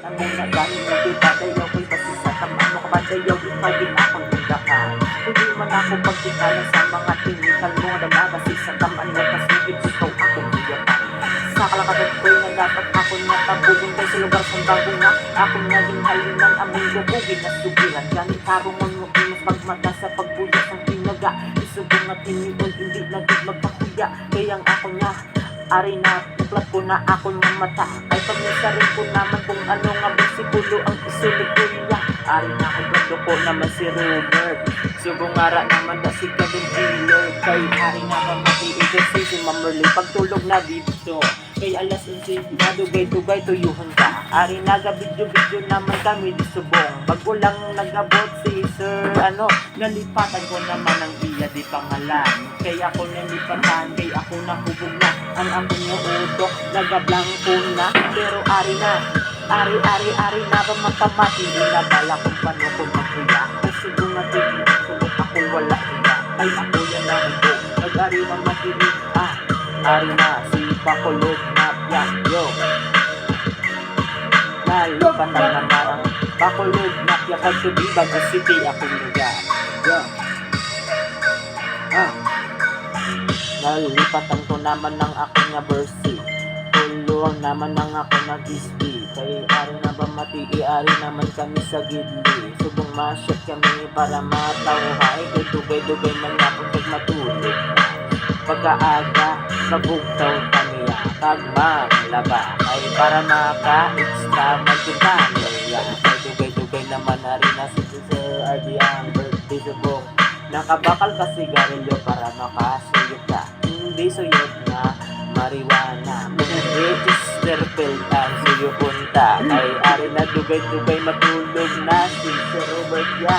Muna dahil nagpipadayaw ko'y basi sa tamaan mo kapadayaw ikaw din akong tindakan. Hindi man ako pagkikalan sa mga tinikal mo dala basi sa tamaan mo kasugid ikaw akong iyakan. Sa kalakatan ko'y na dapat ako natabugin kay sa lugar sa bago nga akong naging halinan among gubugin na sugiran. Ganit karungon mo inos pagmata sa pagbuyas ng tinaga. Isubong at hiniyon hindi naging magkakuya kaya ang ako niya ari na uklat ko na ako ng mata. Ay pagnisarin ko naman kung ano nga bersikulo ang isulog ko niya. Ari na ako gando ko naman si Robert. Subungara naman na si Kevin Giller. Kay ari na ba matiigil si Mamerly pagtulog na dito. Kay alas 11 na dugay-dugay tuyuhan ka. Ari na gabidyo-bidyo naman kami di subong. Bago lang nagabot si Sir nalipatan ko naman ang iya di pangalan. Kaya ako nalipatan, kay ako nahubog na. Ang ako niya utok, nagablangko na. Pero ari na, ari na ba matamati. Hindi na bala kung paano ko magkuya. Kasi gumating, subok ako wala iya. Ay ako yan na hubog, nag-ari na matilig. Ari na, si Pakulog na yo. Nalipatan na marang Bacolod na yakag to di Bago City akong lugar. Yo. Nalipatan ko naman ng akong nga versi. Tulong naman ng ako nag-ispi. Kay ari na ba matii, ari naman kami sa gidli. Subong masyat kami para matawhay. Kay dugay-dugay man na pag matulog. Pagkaaga, sabugtaw kami kagmaglaba. Ay para maka-extra magkutano. Kay dugay-dugay naman na rin na si Sir RD ang birthday subong. Nakabakal ka sigarilyo para makasuyot ka. Hindi suyot na marijuana. Register pill ang suyo punta. Ay ari na dugay-dugay matulog na si Sir Robert ya.